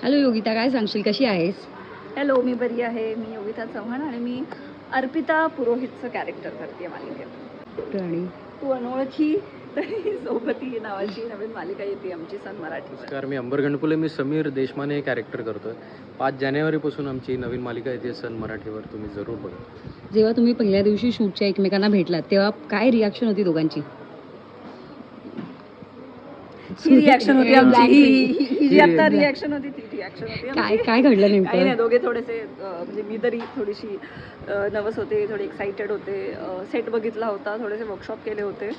Hello Yogita, काय सांगशील, कशी आहेस? हॅलो, मी बरी आहे. मी योगिता चव्हाण आणि मी अर्पिता पुरोहितचं कॅरेक्टर करते मालिकेत. आणि तू अनोळखी तरी सोबती नावाची नवीन मालिका येते आमची सन मराठीवर. नमस्कार, मी अंबर गणपुले. मी समीर देशमाने हे कॅरेक्टर करतोय. 5 जानेवारीपासून आमची नवीन मालिका येते सन मराठीवर. तुम्ही जरूर बघा. जेव्हा तुम्ही पहिल्या दिवशी शूटच्या एकमेकांना भेटलात तेव्हा काय रिॲक्शन होती दोघांची? ही रिॲक्शन होती आमची. ही जी आता Blank. रिॲक्शन होती ती रिॲक्शन होती काय आमची. काय घडलं काही नेमकं? नाही, दोघे थोडेसे म्हणजे मी तरी थोडीशी नर्वस होते, थोडी एक्साइटेड होते. सेट बघितला होता, थोडेसे वर्कशॉप केले होते,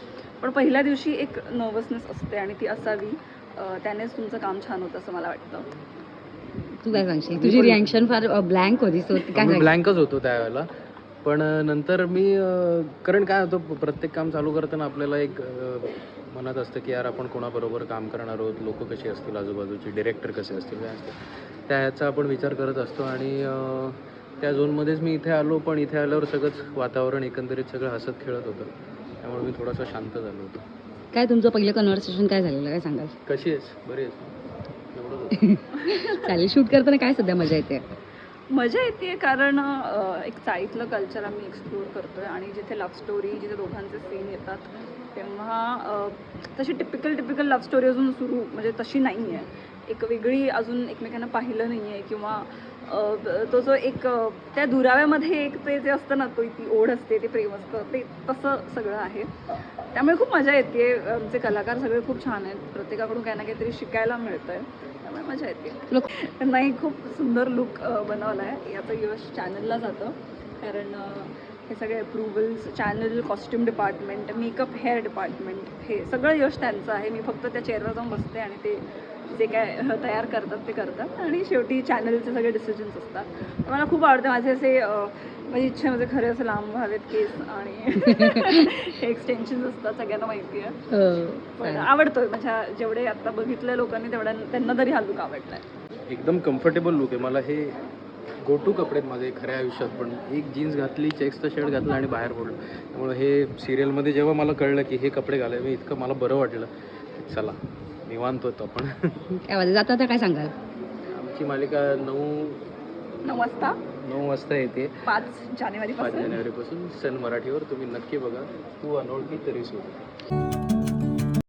पण पहिल्या दिवशी एक नर्वसनेस असते आणि ती असावी. त्यानेच तुमचं काम छान होतं असं मला वाटतं. तू काय सांगशील? तुझी रिॲक्शन फार ब्लँक होती, सो काय मी सांगशील? ब्लँकच होतो त्यावेळेला. पण नंतर मी कारण काय होतं, प्रत्येक काम चालू करताना आपल्याला एक मनात असतं की यार आपण कोणाबरोबर काम करणार आहोत, लोक कशी असतील आजूबाजूची, डिरेक्टर कसे असतील, काय असतील, त्याचा आपण विचार करत असतो. आणि त्या झोनमध्येच मी इथे आलो. पण इथे आल्यावर सगळंच वातावरण एकंदरीत सगळं हसत खेळत होतं, त्यामुळे मी थोडासा शांत झालो होतो. काय तुमचं पहिलं कन्व्हर्सेशन काय झालेलं, काय सांगाल? कशी आहेस, बरी आहेस, एवढंच होतं. चालेल. शूट करताना काय सध्या मजा येते? मजा येते कारण एक चाळीतलं कल्चर आम्ही एक्सप्लोअर करतोय आणि जिथे लव्ह स्टोरी, जिथे दोघांचे सीन येतात तेव्हा तशी टिपिकल लव्ह स्टोरी अजून सुरू म्हणजे तशी नाही आहे. एक वेगळी अजून एकमेकांना पाहिलं नाही आहे किंवा तो जो एक त्या दुराव्यामध्ये एक ते जे असतं ना, तो ती ओढ असते, ते प्रेम असतं, ते तसं सगळं आहे. त्यामुळे खूप मजा येते. आमचे कलाकार सगळे खूप छान आहेत. प्रत्येकाकडून काही ना काहीतरी शिकायला मिळतं आहे, त्यामुळे मजा येते. नाही, खूप सुंदर लुक बनवला आहे. याचं यश चॅनलला जातं कारण हे सगळे approvals, channel, costume department, makeup, hair department, हे सगळं यश त्यांचं आहे. मी फक्त त्या चेअरवर जाऊन बसते आणि ते जे काय तयार करतात ते करतात आणि शेवटी चॅनलचे सगळे डिसिजन्स असतात. मला खूप आवडते. माझे असे माझी इच्छा म्हणजे खरे असे लांब व्हावेत केस आणि हे एक्सटेन्शन्स असतात, सगळ्यांना माहिती आहे. पण आवडतोय. माझ्या जेवढे आता बघितल्या लोकांनी त्यांना तरी हा लुक आवडला आहे. एकदम कम्फर्टेबल लुक आहे. मला हे गो टू कपडे आहेत माझे खऱ्या आयुष्यात. पण एक जीन्स घातली, चेक्सचा शर्ट घातला आणि बाहेर पडलो. त्यामुळे हे सिरियलमध्ये जेव्हा मला कळलं की हे कपडे घालावे, इतकं मला बरं वाटलं. चला निवांत होतो आपण. काय वाजता जाता तर काय सांगाल? आमची मालिका 9 वाजता येते 5 5 जानेवारीपासून. जानेवारीपासून सन मराठीवर. तुम्ही नक्की बघा. तू अनोळखी तरी सोड.